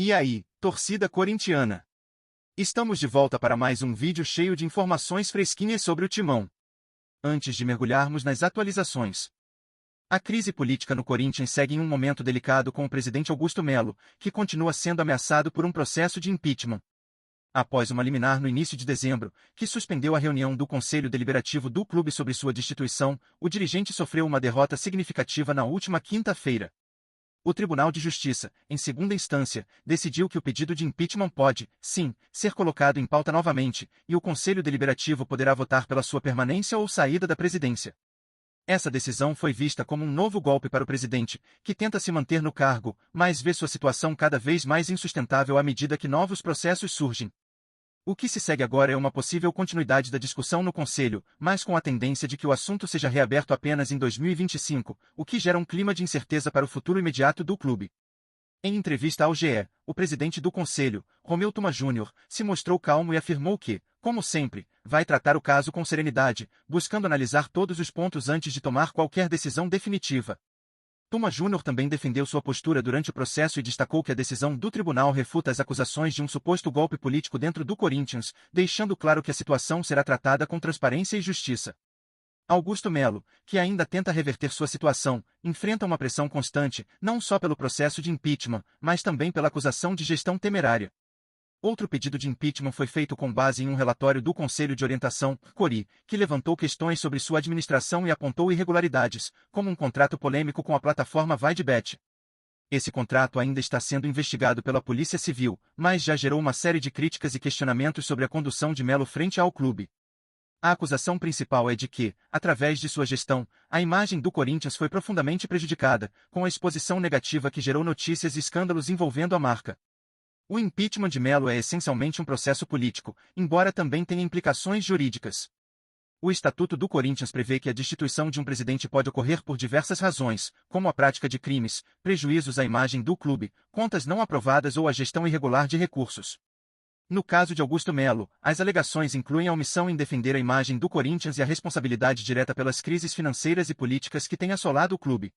E aí, torcida corintiana? Estamos de volta para mais um vídeo cheio de informações fresquinhas sobre o Timão. Antes de mergulharmos nas atualizações, a crise política no Corinthians segue em um momento delicado com o presidente Augusto Melo, que continua sendo ameaçado por um processo de impeachment. Após uma liminar no início de dezembro, que suspendeu a reunião do Conselho Deliberativo do clube sobre sua destituição, o dirigente sofreu uma derrota significativa na última quinta-feira. O Tribunal de Justiça, em segunda instância, decidiu que o pedido de impeachment pode, sim, ser colocado em pauta novamente, e o Conselho Deliberativo poderá votar pela sua permanência ou saída da presidência. Essa decisão foi vista como um novo golpe para o presidente, que tenta se manter no cargo, mas vê sua situação cada vez mais insustentável à medida que novos processos surgem. O que se segue agora é uma possível continuidade da discussão no Conselho, mas com a tendência de que o assunto seja reaberto apenas em 2025, o que gera um clima de incerteza para o futuro imediato do clube. Em entrevista ao GE, o presidente do Conselho, Romeu Tuma Júnior, se mostrou calmo e afirmou que, como sempre, vai tratar o caso com serenidade, buscando analisar todos os pontos antes de tomar qualquer decisão definitiva. Tuma Júnior também defendeu sua postura durante o processo e destacou que a decisão do tribunal refuta as acusações de um suposto golpe político dentro do Corinthians, deixando claro que a situação será tratada com transparência e justiça. Augusto Melo, que ainda tenta reverter sua situação, enfrenta uma pressão constante, não só pelo processo de impeachment, mas também pela acusação de gestão temerária. Outro pedido de impeachment foi feito com base em um relatório do Conselho de Orientação, CORI, que levantou questões sobre sua administração e apontou irregularidades, como um contrato polêmico com a plataforma VaideBet. Esse contrato ainda está sendo investigado pela Polícia Civil, mas já gerou uma série de críticas e questionamentos sobre a condução de Melo frente ao clube. A acusação principal é de que, através de sua gestão, a imagem do Corinthians foi profundamente prejudicada, com a exposição negativa que gerou notícias e escândalos envolvendo a marca. O impeachment de Melo é essencialmente um processo político, embora também tenha implicações jurídicas. O Estatuto do Corinthians prevê que a destituição de um presidente pode ocorrer por diversas razões, como a prática de crimes, prejuízos à imagem do clube, contas não aprovadas ou a gestão irregular de recursos. No caso de Augusto Melo, as alegações incluem a omissão em defender a imagem do Corinthians e a responsabilidade direta pelas crises financeiras e políticas que têm assolado o clube.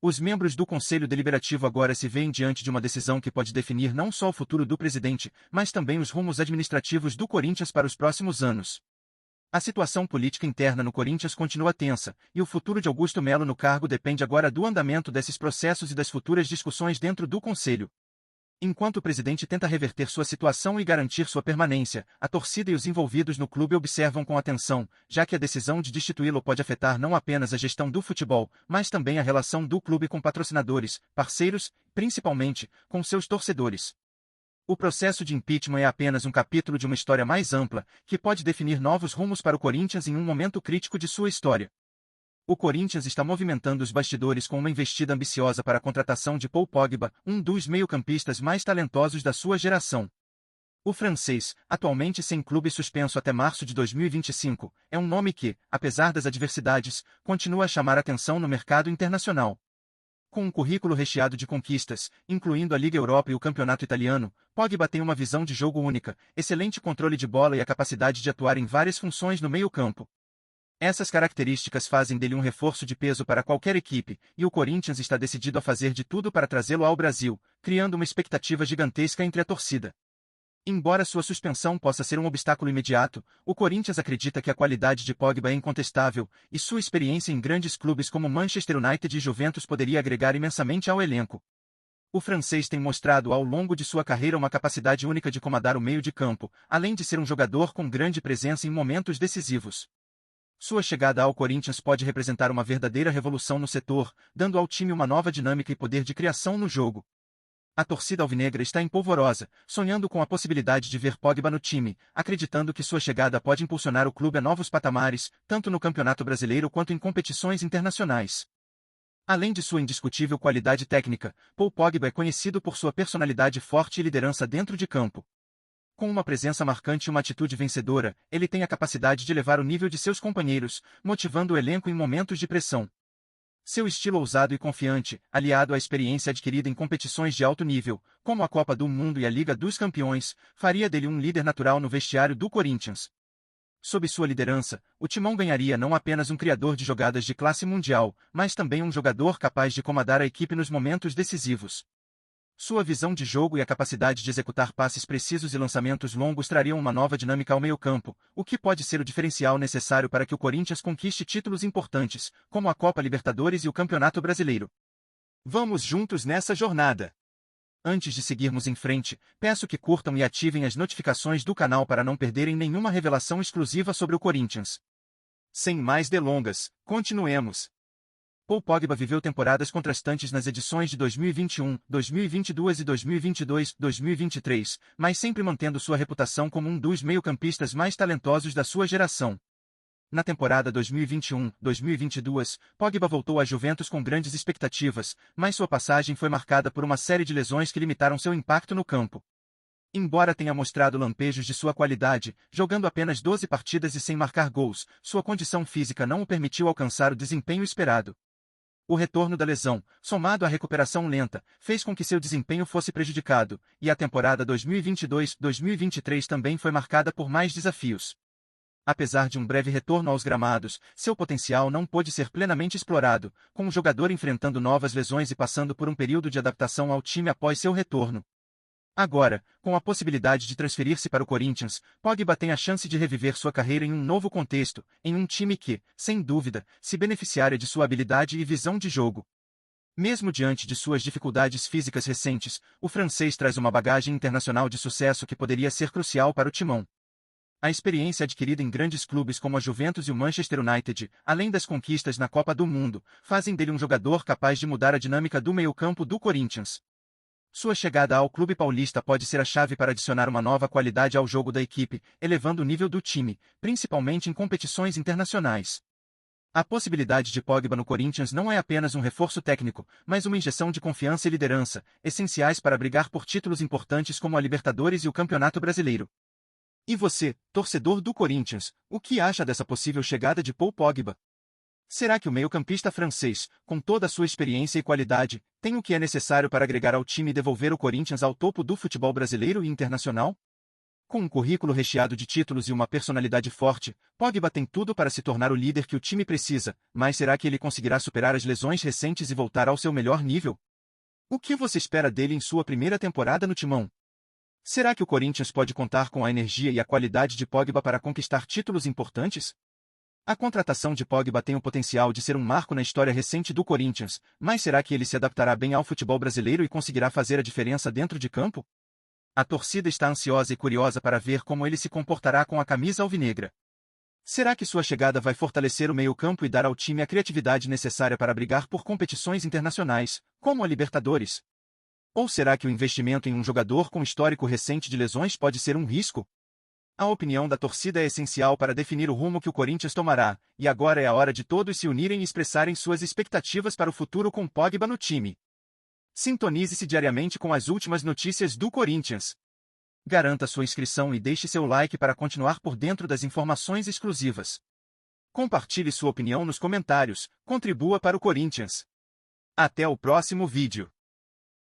Os membros do Conselho Deliberativo agora se veem diante de uma decisão que pode definir não só o futuro do presidente, mas também os rumos administrativos do Corinthians para os próximos anos. A situação política interna no Corinthians continua tensa, e o futuro de Augusto Melo no cargo depende agora do andamento desses processos e das futuras discussões dentro do Conselho. Enquanto o presidente tenta reverter sua situação e garantir sua permanência, a torcida e os envolvidos no clube observam com atenção, já que a decisão de destituí-lo pode afetar não apenas a gestão do futebol, mas também a relação do clube com patrocinadores, parceiros, principalmente, com seus torcedores. O processo de impeachment é apenas um capítulo de uma história mais ampla, que pode definir novos rumos para o Corinthians em um momento crítico de sua história. O Corinthians está movimentando os bastidores com uma investida ambiciosa para a contratação de Paul Pogba, um dos meio-campistas mais talentosos da sua geração. O francês, atualmente sem clube suspenso até março de 2025, é um nome que, apesar das adversidades, continua a chamar atenção no mercado internacional. Com um currículo recheado de conquistas, incluindo a Liga Europa e o Campeonato Italiano, Pogba tem uma visão de jogo única, excelente controle de bola e a capacidade de atuar em várias funções no meio-campo. Essas características fazem dele um reforço de peso para qualquer equipe, e o Corinthians está decidido a fazer de tudo para trazê-lo ao Brasil, criando uma expectativa gigantesca entre a torcida. Embora sua suspensão possa ser um obstáculo imediato, o Corinthians acredita que a qualidade de Pogba é incontestável, e sua experiência em grandes clubes como Manchester United e Juventus poderia agregar imensamente ao elenco. O francês tem mostrado ao longo de sua carreira uma capacidade única de comandar o meio de campo, além de ser um jogador com grande presença em momentos decisivos. Sua chegada ao Corinthians pode representar uma verdadeira revolução no setor, dando ao time uma nova dinâmica e poder de criação no jogo. A torcida alvinegra está empolvorosa, sonhando com a possibilidade de ver Pogba no time, acreditando que sua chegada pode impulsionar o clube a novos patamares, tanto no Campeonato Brasileiro quanto em competições internacionais. Além de sua indiscutível qualidade técnica, Paul Pogba é conhecido por sua personalidade forte e liderança dentro de campo. Com uma presença marcante e uma atitude vencedora, ele tem a capacidade de elevar o nível de seus companheiros, motivando o elenco em momentos de pressão. Seu estilo ousado e confiante, aliado à experiência adquirida em competições de alto nível, como a Copa do Mundo e a Liga dos Campeões, faria dele um líder natural no vestiário do Corinthians. Sob sua liderança, o Timão ganharia não apenas um criador de jogadas de classe mundial, mas também um jogador capaz de comandar a equipe nos momentos decisivos. Sua visão de jogo e a capacidade de executar passes precisos e lançamentos longos trariam uma nova dinâmica ao meio-campo, o que pode ser o diferencial necessário para que o Corinthians conquiste títulos importantes, como a Copa Libertadores e o Campeonato Brasileiro. Vamos juntos nessa jornada! Antes de seguirmos em frente, peço que curtam e ativem as notificações do canal para não perderem nenhuma revelação exclusiva sobre o Corinthians. Sem mais delongas, continuemos! Paul Pogba viveu temporadas contrastantes nas edições de 2021, 2022 e 2022-2023, mas sempre mantendo sua reputação como um dos meio-campistas mais talentosos da sua geração. Na temporada 2021-2022, Pogba voltou à Juventus com grandes expectativas, mas sua passagem foi marcada por uma série de lesões que limitaram seu impacto no campo. Embora tenha mostrado lampejos de sua qualidade, jogando apenas 12 partidas e sem marcar gols, sua condição física não o permitiu alcançar o desempenho esperado. O retorno da lesão, somado à recuperação lenta, fez com que seu desempenho fosse prejudicado, e a temporada 2022-2023 também foi marcada por mais desafios. Apesar de um breve retorno aos gramados, seu potencial não pôde ser plenamente explorado, com o jogador enfrentando novas lesões e passando por um período de adaptação ao time após seu retorno. Agora, com a possibilidade de transferir-se para o Corinthians, Pogba tem a chance de reviver sua carreira em um novo contexto, em um time que, sem dúvida, se beneficiaria de sua habilidade e visão de jogo. Mesmo diante de suas dificuldades físicas recentes, o francês traz uma bagagem internacional de sucesso que poderia ser crucial para o timão. A experiência adquirida em grandes clubes como a Juventus e o Manchester United, além das conquistas na Copa do Mundo, fazem dele um jogador capaz de mudar a dinâmica do meio-campo do Corinthians. Sua chegada ao clube paulista pode ser a chave para adicionar uma nova qualidade ao jogo da equipe, elevando o nível do time, principalmente em competições internacionais. A possibilidade de Pogba no Corinthians não é apenas um reforço técnico, mas uma injeção de confiança e liderança, essenciais para brigar por títulos importantes como a Libertadores e o Campeonato Brasileiro. E você, torcedor do Corinthians, o que acha dessa possível chegada de Paul Pogba? Será que o meio-campista francês, com toda a sua experiência e qualidade, tem o que é necessário para agregar ao time e devolver o Corinthians ao topo do futebol brasileiro e internacional? Com um currículo recheado de títulos e uma personalidade forte, Pogba tem tudo para se tornar o líder que o time precisa, mas será que ele conseguirá superar as lesões recentes e voltar ao seu melhor nível? O que você espera dele em sua primeira temporada no timão? Será que o Corinthians pode contar com a energia e a qualidade de Pogba para conquistar títulos importantes? A contratação de Pogba tem o potencial de ser um marco na história recente do Corinthians, mas será que ele se adaptará bem ao futebol brasileiro e conseguirá fazer a diferença dentro de campo? A torcida está ansiosa e curiosa para ver como ele se comportará com a camisa alvinegra. Será que sua chegada vai fortalecer o meio-campo e dar ao time a criatividade necessária para brigar por competições internacionais, como a Libertadores? Ou será que o investimento em um jogador com histórico recente de lesões pode ser um risco? A opinião da torcida é essencial para definir o rumo que o Corinthians tomará, e agora é a hora de todos se unirem e expressarem suas expectativas para o futuro com Pogba no time. Sintonize-se diariamente com as últimas notícias do Corinthians. Garanta sua inscrição e deixe seu like para continuar por dentro das informações exclusivas. Compartilhe sua opinião nos comentários, contribua para o Corinthians. Até o próximo vídeo.